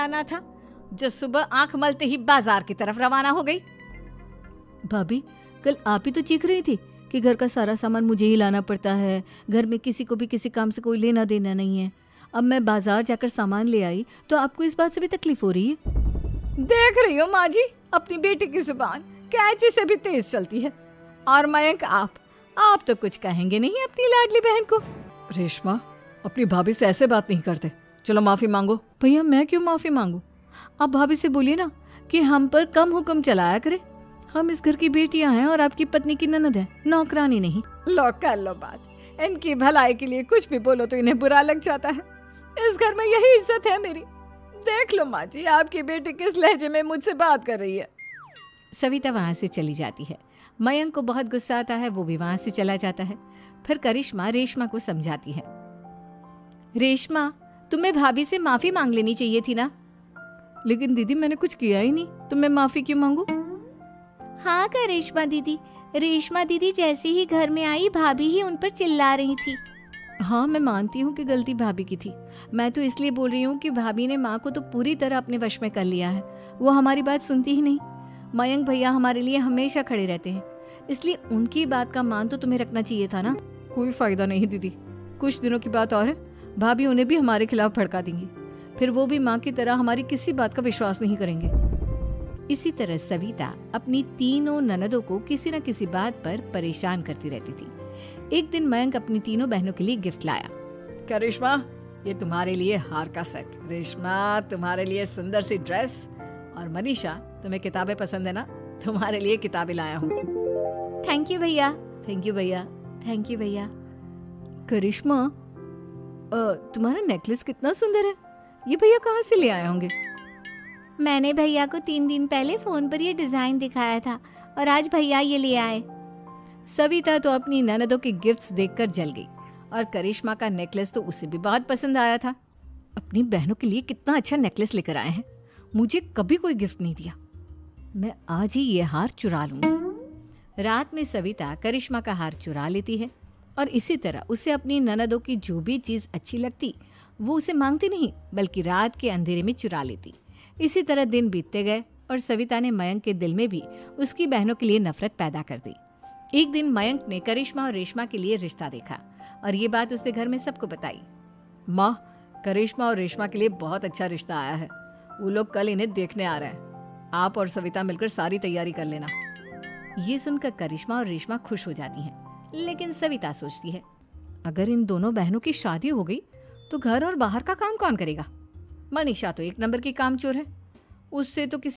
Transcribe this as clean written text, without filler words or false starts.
आना था जो सुबह आंख मलते ही बाजार की तरफ रवाना हो गई। भाभी, कल आप ही तो चीख रही थी कि घर का सारा सामान मुझे ही लाना पड़ता है, घर में किसी को भी किसी काम से कोई लेना देना नहीं है। अब मैं बाजार जाकर सामान ले आई तो आपको इस बात से भी तकलीफ हो रही है? देख रही हो माँ जी, अपनी बेटी की जुबान कैंची से भी तेज चलती है। और मयंक, आप तो कुछ कहेंगे नहीं अपनी लाडली बहन को। रेशमा, अपनी भाभी से ऐसे बात नहीं करते। चलो माफी मांगो। भैया, मैं क्यों माफी मांगू? आप भाभी से बोलिए ना कि हम पर कम हुक्म चलाया करे। हम इस घर की बेटियां हैं और आपकी पत्नी की ननद है, नौकरानी नहीं। लो कर लो बात। इनकी भलाई के लिए कुछ भी बोलो तो इन्हें बुरा लग जाता है। इस घर में यही इज्जत है मेरी। देख लो माँ जी, आपकी बेटी किस लहजे में मुझसे बात कर रही है। सविता वहाँ से चली जाती है। मयंक को बहुत गुस्सा आता है, वो भी वहाँ से चला जाता है। फिर करिश्मा रेशमा को समझाती है। रेशमा, तुम्हें भाभी से माफी मांग लेनी चाहिए थी ना। लेकिन दीदी, मैंने कुछ किया ही नहीं, तो मैं माफी क्यों मांगू? हाँ करिश्मा दीदी, रेशमा दीदी जैसे ही घर में आई भाभी ही उन पर चिल्ला रही थी। हाँ, मैं मानती हूँ कि गलती भाभी की थी। मैं तो इसलिए बोल रही हूँ कि भाभी ने माँ को तो पूरी तरह अपने वश में कर लिया है। वो हमारी बात सुनती ही नहीं। मयंक भैया हमारे लिए हमेशा खड़े रहते हैं, इसलिए उनकी बात का मान तो तुम्हें रखना चाहिए था ना। कोई फायदा नहीं दीदी, कुछ दिनों की बात और है, भाभी उन्हें भी हमारे खिलाफ भड़का देंगी। फिर वो भी माँ की तरह हमारी किसी बात का विश्वास नहीं करेंगे। इसी तरह सविता अपनी तीनों ननदों को किसी न किसी बात पर परेशान करती रहती थी। एक दिन मयंक अपनी तीनों बहनों के लिए गिफ्ट लाया। करिश्मा, ये तुम्हारे लिए हार का सेट। रेशमा, तुम्हारे लिए सुंदर सी ड्रेस। और मनीषा, तुम्हें किताबें पसंद है ना, तुम्हारे लिए किताबें लाया हूँ। थैंक यू भैया। थैंक यू भैया। थैंक यू भैया। करिश्मा, तुम्हारा नेकलेस कितना सुंदर है। ये भैया कहाँ से ले आए होंगे? मैंने भैया को 3 दिन पहले फोन पर ये डिजाइन दिखाया था और आज भैया ये ले आए। सविता तो अपनी ननदों के गिफ्ट्स देखकर जल गई और करिश्मा का नेकलेस तो उसे भी बहुत पसंद आया था। अपनी बहनों के लिए कितना अच्छा नेकलेस लेकर आए हैं, मुझे कभी कोई गिफ्ट नहीं दिया। मैं आज ही ये हार चुरा लूंगी। रात में सविता करिश्मा का हार चुरा लेती है और इसी तरह उसे अपनी ननदों की जो भी चीज अच्छी लगती वो उसे मांगती नहीं, बल्कि रात के अंधेरे में चुरा लेती। इसी तरह दिन बीतते गए और सविता ने मयंक के दिल में भी उसकी बहनों के लिए नफरत पैदा कर दी। एक दिन मयंक ने करिश्मा और रेशमा के लिए रिश्ता देखा और ये बात उसने घर में सबको बताई। माँ, करिश्मा और रेशमा के लिए बहुत अच्छा रिश्ता आया है। वो लोग कल इन्हें देखने आ रहे हैं। आप और सविता मिलकर सारी तैयारी कर लेना। ये सुनकर करिश्मा और रेशमा खुश हो जाती हैं, लेकिन सविता सोचती है, अगर इन दोनों बहनों की शादी हो गई तो घर और बाहर का काम कौन करेगा? मनीषा तो एक नंबर की कामचोर है, उससे तो किसी